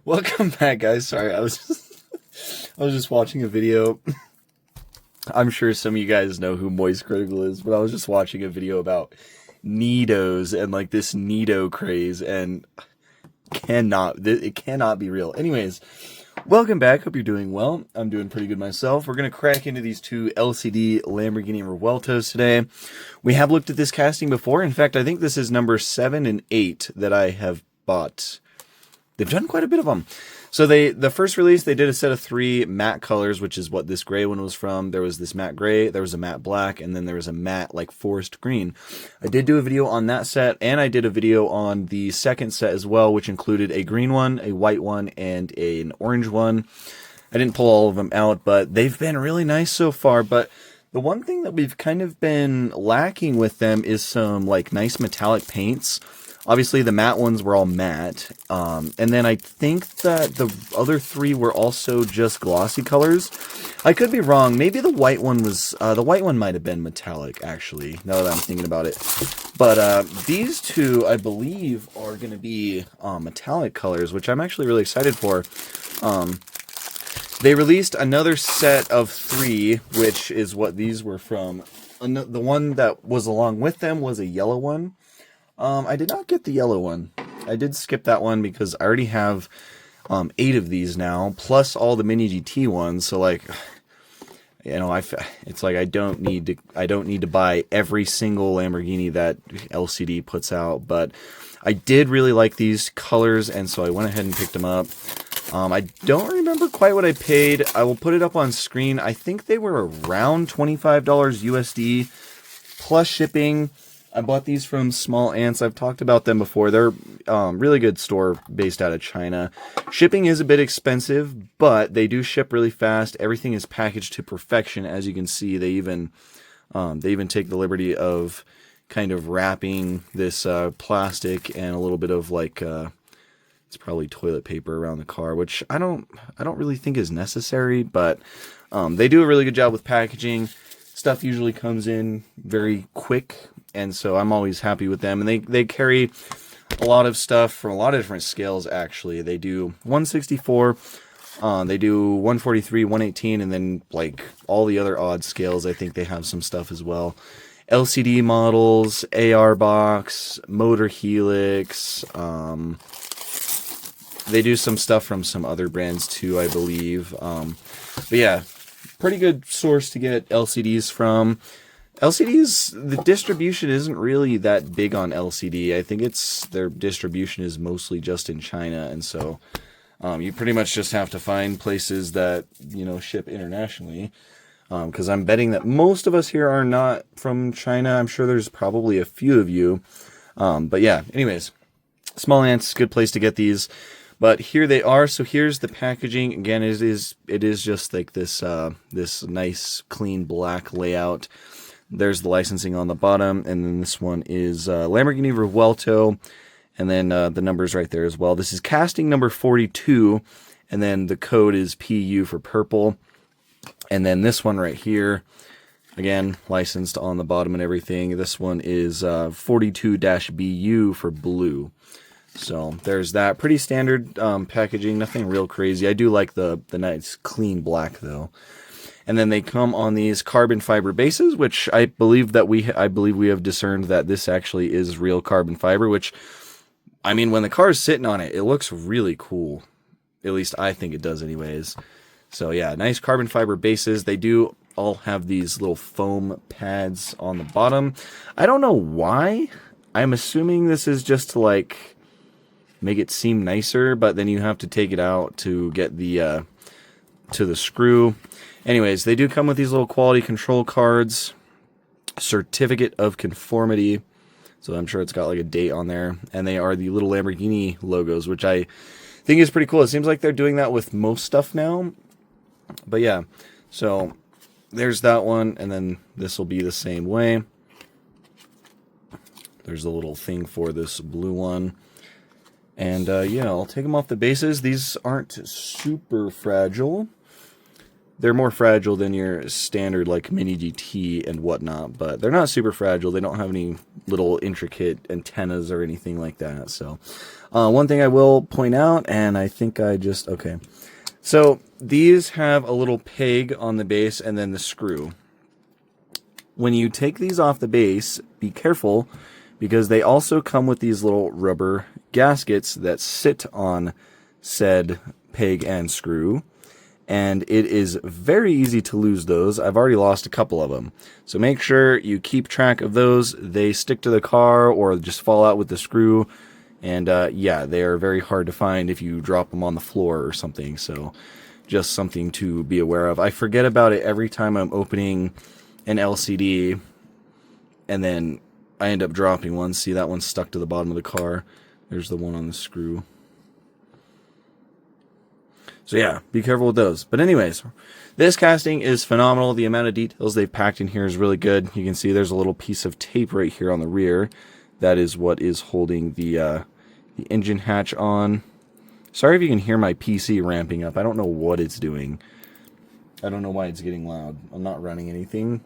Welcome back, guys. Sorry, I was just watching a video. I'm sure some of you guys know who Moist Critical is, but I was just watching a video about Neatos and like this Neato craze, and it cannot be real. Anyways, welcome back. Hope you're doing well. I'm doing pretty good myself. We're gonna crack into these two LCD Lamborghini Revueltos today. We have looked at this casting before. In fact, I think this is number 7 and 8 that I have bought. They've done quite a bit of them. So the first release, they did a set of 3 matte colors, which is what this gray one was from. There was this matte gray, there was a matte black, and then there was a matte like forest green. I did do a video on that set, and I did a video on the second set as well, which included a green one, a white one, and an orange one. I didn't pull all of them out, but they've been really nice so far. But the one thing that we've kind of been lacking with them is some like nice metallic paints. Obviously, the matte ones were all matte, and then I think that the other 3 were also just glossy colors. I could be wrong. Maybe the white one was, the white one might have been metallic, actually, now that I'm thinking about it. But these 2, I believe, are going to be metallic colors, which I'm actually really excited for. They released another set of 3, which is what these were from. The one that was along with them was a yellow one. I did not get the yellow one. I did skip that one because I already have 8 of these now, plus all the mini GT ones. So like, you know, it's like I don't need to buy every single Lamborghini that LCD puts out. But I did really like these colors, and so I went ahead and picked them up. I don't remember quite what I paid. I will put it up on screen. I think they were around $25 USD plus shipping. I bought these from Small Ants. I've talked about them before. They're really good store based out of China. Shipping is a bit expensive, but they do ship really fast. Everything is packaged to perfection. As you can see, they even take the liberty of kind of wrapping this plastic and a little bit of like it's probably toilet paper around the car, which I don't really think is necessary, but they do a really good job with packaging. Stuff usually comes in very quick, and so I'm always happy with them. And they carry a lot of stuff from a lot of different scales, actually. They do 164, they do 143, 118, and then like all the other odd scales, I think they have some stuff as well. LCD models, AR box, motor helix. They do some stuff from some other brands too, I believe. But yeah, pretty good source to get LCDs from. LCDs, the distribution isn't really that big on LCD. I think their distribution is mostly just in China, and so you pretty much just have to find places that, you know, ship internationally. Because I'm betting that most of us here are not from China. I'm sure there's probably a few of you. But yeah, anyways, Small Ants, good place to get these. But here they are. So here's the packaging. Again, it is just like this this nice clean black layout. There's the licensing on the bottom, and then this one is Lamborghini Revuelto, and then the numbers right there as well. This is casting number 42, and then the code is PU for purple. And then this one right here, again, licensed on the bottom and everything. This one is 42-BU for blue. So there's that. Pretty standard packaging, nothing real crazy. I do like the nice clean black though. And then they come on these carbon fiber bases, which I believe we have discerned that this actually is real carbon fiber, which, I mean, when the car is sitting on it, it looks really cool. At least I think it does anyways. So yeah, nice carbon fiber bases. They do all have these little foam pads on the bottom. I don't know why. I'm assuming this is just to like make it seem nicer, but then you have to take it out to get the to the screw. Anyways, they do come with these little quality control cards, certificate of conformity, so I'm sure it's got like a date on there, and they are the little Lamborghini logos, which I think is pretty cool. It seems like they're doing that with most stuff now. But yeah, so there's that one, and then this will be the same way. There's a little thing for this blue one. And yeah, I'll take them off the bases. These aren't super fragile. they're more fragile than your standard like Mini GT and whatnot, but they're not super fragile. They don't have any little intricate antennas or anything like that. So one thing I will point out, and I think okay. So these have a little peg on the base and then the screw. When you take these off the base, be careful, because they also come with these little rubber gaskets that sit on said peg and screw, and it is very easy to lose those. I've already lost a couple of them. So make sure you keep track of those. They stick to the car or just fall out with the screw, and yeah, they are very hard to find if you drop them on the floor or something. So just something to be aware of. I forget about it every time I'm opening an LCD, and then I end up dropping one. See, that one's stuck to the bottom of the car. There's the one on the screw. So yeah, be careful with those. But anyways, this casting is phenomenal. The amount of details they've packed in here is really good. You can see there's a little piece of tape right here on the rear. That is what is holding the engine hatch on. Sorry if you can hear my PC ramping up. I don't know what it's doing. I don't know why it's getting loud. I'm not running anything.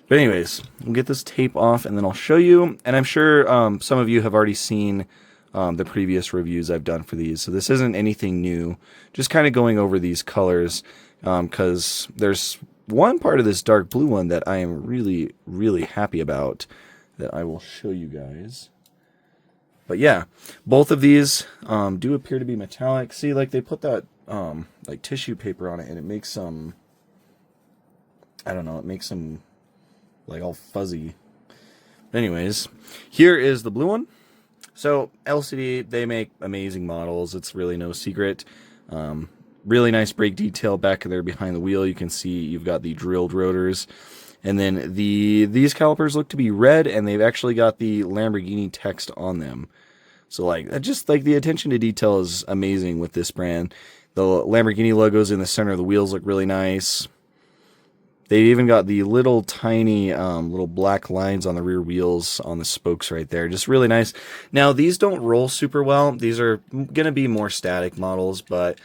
But anyways, we'll get this tape off and then I'll show you. And I'm sure some of you have already seen the previous reviews I've done for these. So this isn't anything new. Just kind of going over these colors, because there's one part of this dark blue one that I am really, really happy about that I will show you guys. But yeah, both of these do appear to be metallic. See, like they put that like tissue paper on it, and it makes some, I don't know, it makes them like all fuzzy. But anyways, here is the blue one. So LCD, they make amazing models. It's really no secret. Really nice brake detail back there behind the wheel. You can see you've got the drilled rotors. And then these calipers look to be red, and they've actually got the Lamborghini text on them. So like, just like the attention to detail is amazing with this brand. The Lamborghini logos in the center of the wheels look really nice. They've even got the little tiny little black lines on the rear wheels on the spokes right there. Just really nice. Now, these don't roll super well. These are going to be more static models, but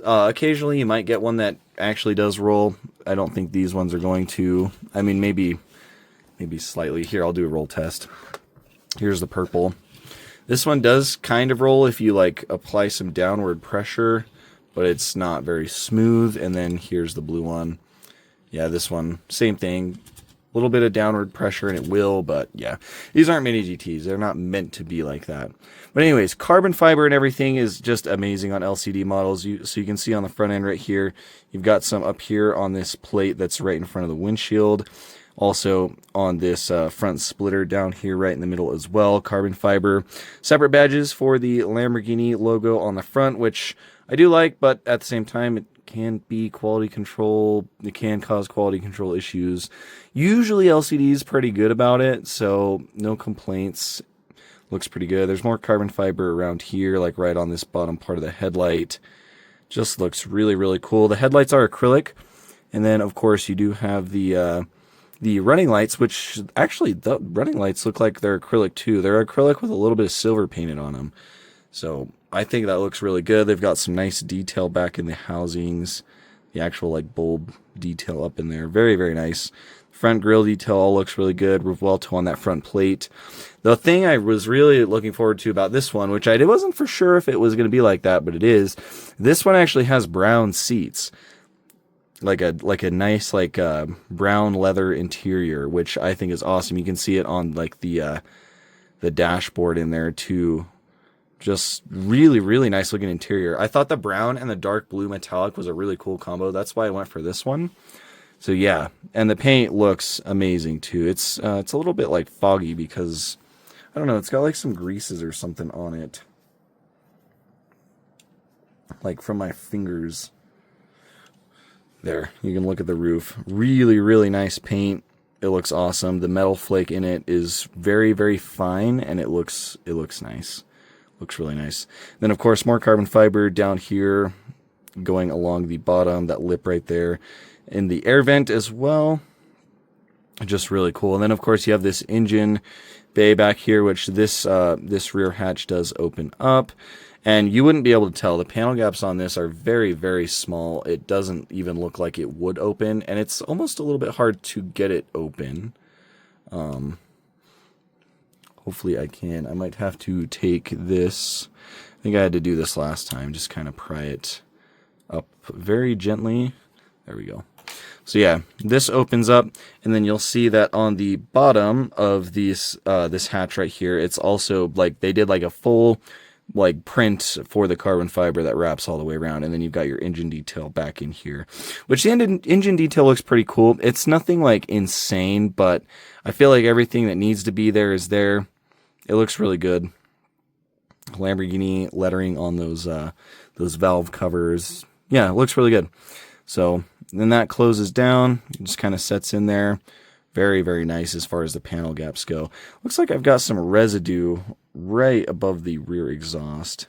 occasionally you might get one that actually does roll. I don't think these ones are going to. I mean, maybe slightly. Here, I'll do a roll test. Here's the purple. This one does kind of roll if you like apply some downward pressure, but it's not very smooth. And then here's the blue one. Yeah, this one, same thing. A little bit of downward pressure and it will, but yeah. These aren't mini GTs. They're not meant to be like that. But anyways, carbon fiber and everything is just amazing on LCD models. So you can see on the front end right here, you've got some up here on this plate that's right in front of the windshield. Also on this front splitter down here right in the middle as well, carbon fiber. Separate badges for the Lamborghini logo on the front, which I do like, but at the same time, it can be quality control. It can cause quality control issues. Usually LCD is pretty good about it, so no complaints. Looks pretty good. There's more carbon fiber around here, like right on this bottom part of the headlight. Just looks really, really cool. The headlights are acrylic, and then of course you do have the running lights, which actually the running lights look like they're acrylic too. They're acrylic with a little bit of silver painted on them. So I think that looks really good. They've got some nice detail back in the housings. The actual like bulb detail up in there. Very, very nice. Front grille detail all looks really good. Revuelto on that front plate. The thing I was really looking forward to about this one, which I wasn't for sure if it was going to be like that, but it is. This one actually has brown seats. Like a nice brown leather interior, which I think is awesome. You can see it on like the dashboard in there too. Just really, really nice looking interior. I thought the brown and the dark blue metallic was a really cool combo. That's why I went for this one. So yeah, and the paint looks amazing too. It's a little bit like foggy because I don't know. It's got like some greases or something on it, like from my fingers. There, you can look at the roof. Really, really nice paint. It looks awesome. The metal flake in it is very, very fine, and it looks nice. Looks really nice. Then, of course, more carbon fiber down here going along the bottom, that lip right there, in the air vent as well. Just really cool. And then, of course, you have this engine bay back here, which this rear hatch does open up. And you wouldn't be able to tell. The panel gaps on this are very, very small. It doesn't even look like it would open, and it's almost a little bit hard to get it open. Hopefully I can. I might have to take this. I think I had to do this last time. Just kind of pry it up very gently. There we go. So yeah, this opens up, and then you'll see that on the bottom of these this hatch right here, it's also like they did like a full like print for the carbon fiber that wraps all the way around, and then you've got your engine detail back in here, which the engine detail looks pretty cool. It's nothing like insane, but I feel like everything that needs to be there is there. It looks really good. Lamborghini lettering on those valve covers. Yeah, it looks really good. So then that closes down, it just kind of sets in there. Very, very nice as far as the panel gaps go. Looks like I've got some residue right above the rear exhaust.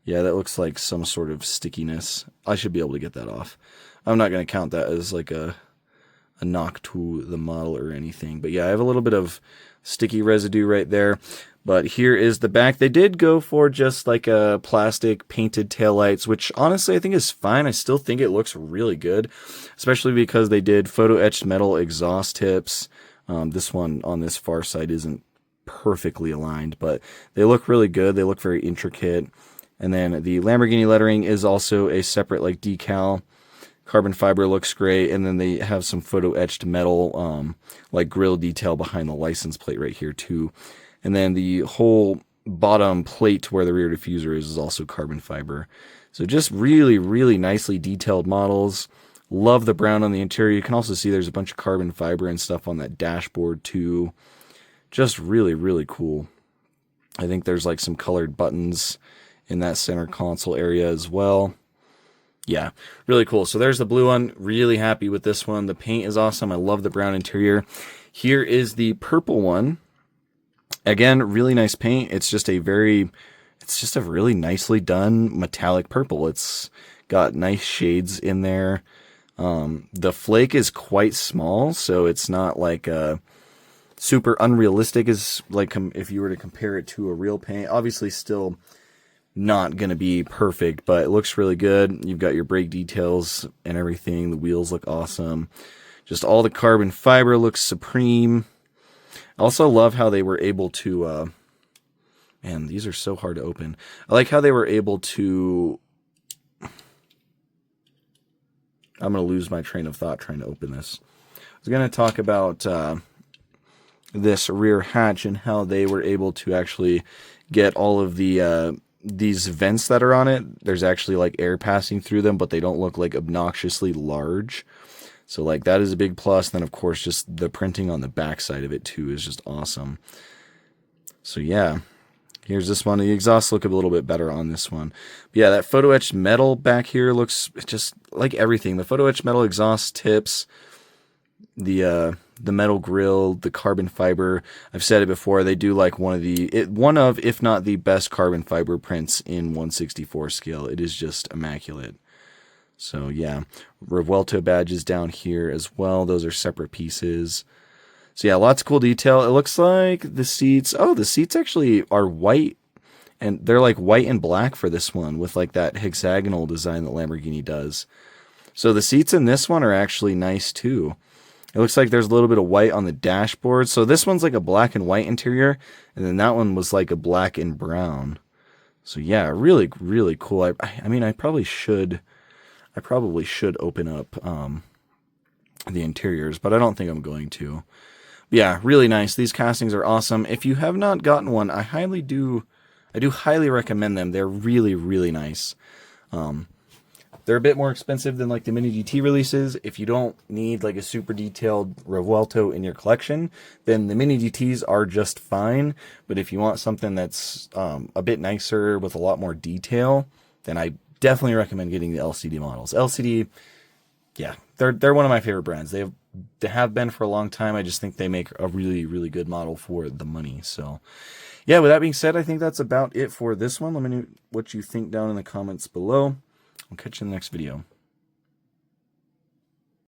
Yeah, that looks like some sort of stickiness. I should be able to get that off. I'm not going to count that as like a knock to the model or anything. But yeah, I have a little bit of sticky residue right there. But here is the back. They did go for just like a plastic painted taillights, which honestly I think is fine. I still think it looks really good, especially because they did photo etched metal exhaust tips. This one on this far side isn't perfectly aligned, but they look really good. They look very intricate. And then the Lamborghini lettering is also a separate like decal. Carbon fiber looks great, and then they have some photo etched metal like grill detail behind the license plate right here too. And then the whole bottom plate where the rear diffuser is also carbon fiber. So just really, really nicely detailed models. Love the brown on the interior. You can also see there's a bunch of carbon fiber and stuff on that dashboard too. Just really, really cool. I think there's like some colored buttons in that center console area as well. Yeah, really cool. So there's the blue one. Really happy with this one. The paint is awesome. I love the brown interior. Here is the purple one. Again, really nice paint. It's just a really nicely done metallic purple. It's got nice shades in there. The flake is quite small, so it's not like super unrealistic as like if you were to compare it to a real paint. Obviously still not going to be perfect, but it looks really good. You've got your brake details and everything. The wheels look awesome. Just all the carbon fiber looks supreme. I also love how they were able to, man, these are so hard to open. I like how they were able to, I'm going to lose my train of thought trying to open this. I was going to talk about this rear hatch and how they were able to actually get all of the, these vents that are on it. There's actually like air passing through them, but they don't look like obnoxiously large. So like that is a big plus. Then of course just the printing on the back side of it too is just awesome. So yeah, here's this one. The exhausts look a little bit better on this one. But yeah, that photo etched metal back here looks just like everything. The photo etched metal exhaust tips, the metal grill, the carbon fiber. I've said it before. They do like one of if not the best carbon fiber prints in 1/64 scale. It is just immaculate. So yeah, Revuelto badges down here as well. Those are separate pieces. So yeah, lots of cool detail. It looks like the seats. Oh, the seats actually are white, and they're like white and black for this one with like that hexagonal design that Lamborghini does. So the seats in this one are actually nice too. It looks like there's a little bit of white on the dashboard. So this one's like a black and white interior, and then that one was like a black and brown. So yeah, really, really cool. I mean, I probably should open up the interiors, but I don't think I'm going to. But yeah, really nice. These castings are awesome. If you have not gotten one, I do highly recommend them. They're really, really nice. They're a bit more expensive than like the Mini GT releases. If you don't need like a super detailed Revuelto in your collection, then the Mini GTs are just fine. But if you want something that's a bit nicer with a lot more detail, then I definitely recommend getting the LCD models. LCD, yeah, they're one of my favorite brands. They have been for a long time. I just think they make a really, really good model for the money. So yeah, with that being said, I think that's about it for this one. Let me know what you think down in the comments below. I'll catch you in the next video.